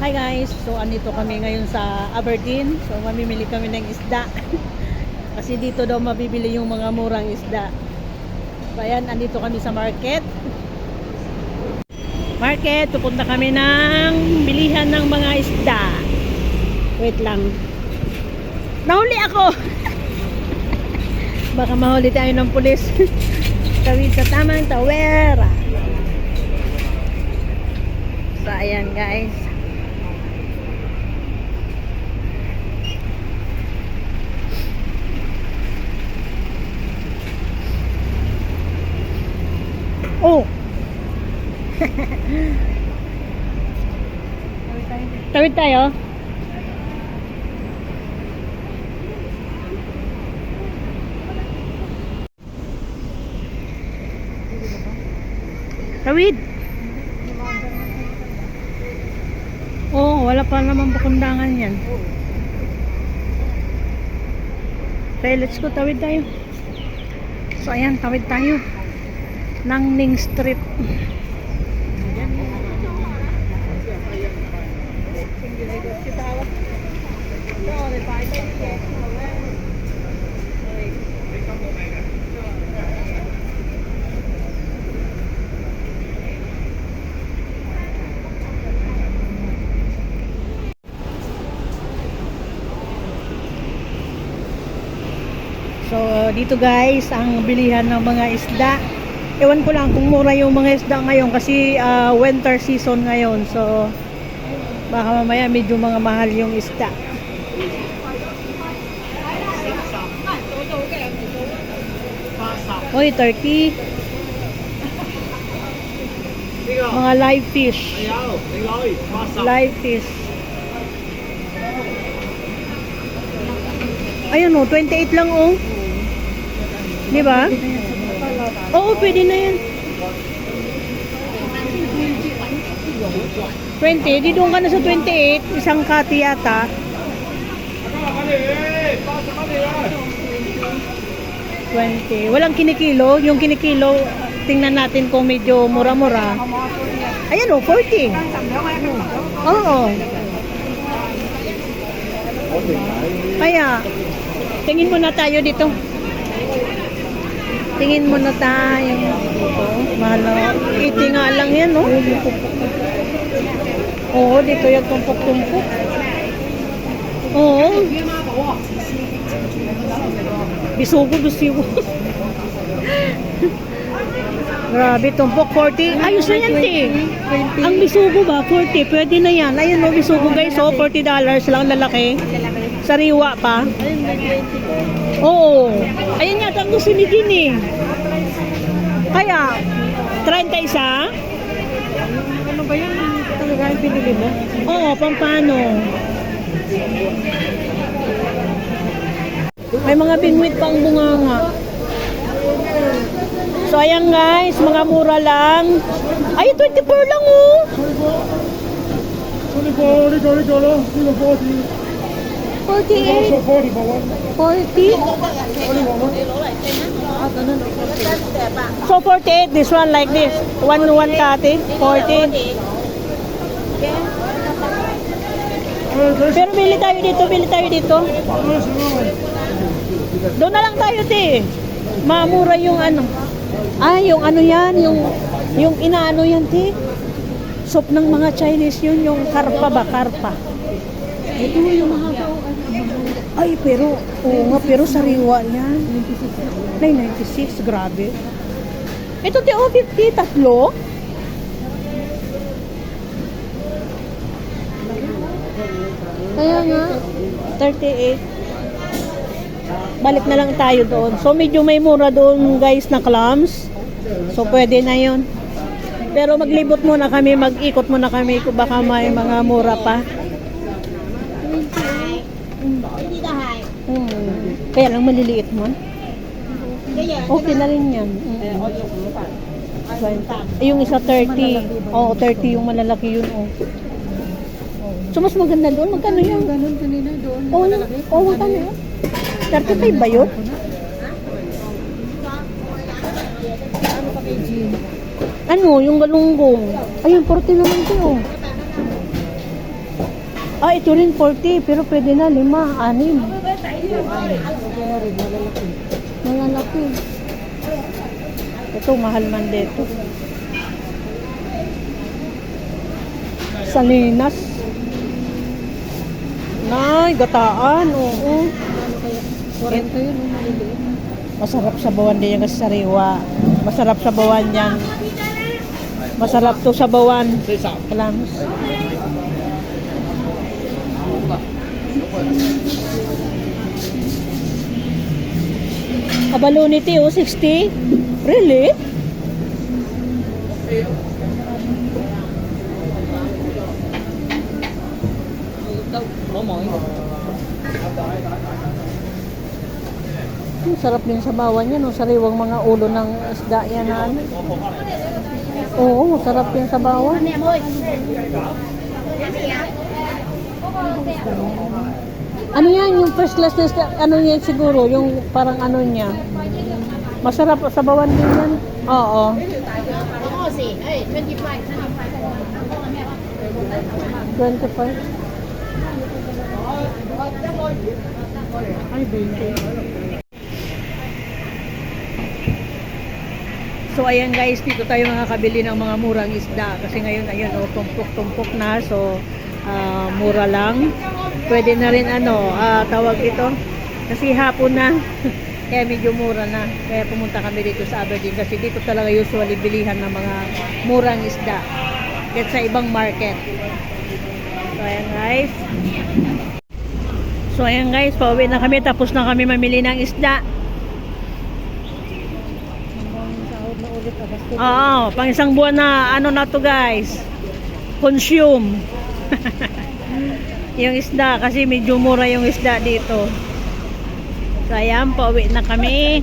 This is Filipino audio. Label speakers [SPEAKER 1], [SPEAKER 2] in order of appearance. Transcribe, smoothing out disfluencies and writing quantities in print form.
[SPEAKER 1] Hi guys, so andito kami ngayon sa Aberdeen. So mamimili kami ng isda. Kasi dito daw mabibili yung mga murang isda. So ayan, andito kami sa market. Pupunta kami ng bilihan ng mga isda. Wait lang. Nahuli ako! Baka mahuli tayo ng pulis. Tawid sa tamang tawera. So ayan guys. Oh. Tawid tayo. Tawid. Oh, wala pa naman bukundangan yan. Okay, let's go. Tawid tayo. So ayan, tawid tayo ng Ning Street. So dito guys, ang bilihan ng mga isda. Ewan ko lang kung mura yung mga isda ngayon kasi winter season ngayon. So baka mamaya medyo mga mahal yung isda. Oy, 30. Mga live fish. Live fish. Ayun oh, 28 lang oh. Di ba? Oo, pwede na yan. 20, di doon ka na sa 28, isang kati yata. 20, walang kinikilo. Yung kinikilo, tingnan natin kung medyo mura-mura. Ayan o, 40. Oo. Kaya, tingin muna tayo dito. Tingin muna tayo. Mahal. 80 nga lang yan, no? Oo, dito yung tumpok-tumpok. Oo. Bisugo. Grabe, tumpok. 40. Ayos na yan, te. Ang bisugo ba? 40. Pwede na yan. Ayun, no? Bisugo, guys. Oh, $40 lang, lalaki. Sariwa pa. Oo. Ayun yata ang gusto ni Din eh. Kaya, 31? Ano ba yun? Talaga yung pinili mo? Oo, pampano. May mga bingwit pang bunganga. So, ayan guys, mga mura lang. Ay, 24 lang oh. 48. 40. So 48, this one like this. One kati, 40. Pero bili tayo dito. Doon na lang tayo, te. Mamura yung ano. Ah, yung ano yan, yung inaano yan, te. Soup ng mga Chinese yun, yung karpa ba, karpa. Ito yung mahaba. Ay, pero, oo nga, pero sariwa yan. 96, grabe. Ito, te, 50, tatlo. Kaya nga, 38. Balik na lang tayo doon. So, medyo may mura doon, guys, na clams. So, pwede na yun. Pero maglibot muna kami, mag-ikot muna kami kung baka may mga mura pa. Kaya lang maliliit mo. Okay na rin yan. Yung isa 30. Oo, 30 yung malalaki yun. Oh. So mas maganda doon. Magkano yun? Ganun kanina doon. Oo, magkano yun? 35 ba yun? Ano pa kay Jean? Ano? Yung galunggong. Ayun, 40 naman ito. Ah, ito rin 40, pero pwede na 5, 6. Malalaki. Ito, mahal man dito. Salinas. Nay, gataan, oo.
[SPEAKER 2] 40 yun, maliliit.
[SPEAKER 1] Masarap sa bawan din yung kasi sariwa. Masarap sa bawan yan. Masarap to sa bawan. Kalamos. Abalonite, oh, 60? Really? Sarap din sa bawan yan, oh. Sariwang mga ulo ng isda yan na ano. Oo, sarap din sa bawan. Ano yan, yung first class na isda, ano yan siguro, yung parang ano niya. Masarap sa bawan din yan. Oo. 25. Ay, 20. So ayan guys, dito tayo makakabili ng mga murang isda kasi ngayon ayun oh, tumpok-tumpok na, so mura lang. Pwede na rin tawag ito kasi hapon na. Kaya medyo mura na. Kaya pumunta kami dito sa Aberdeen kasi dito talaga usually bilihan ng mga murang isda. Get sa ibang market. So ayan guys, pauwi na kami, tapos na kami mamili ng isda. Oo, pang isang buwan na na to guys. Consume. Yung isda kasi medyo mura yung isda dito. So ayan, pauwi na kami.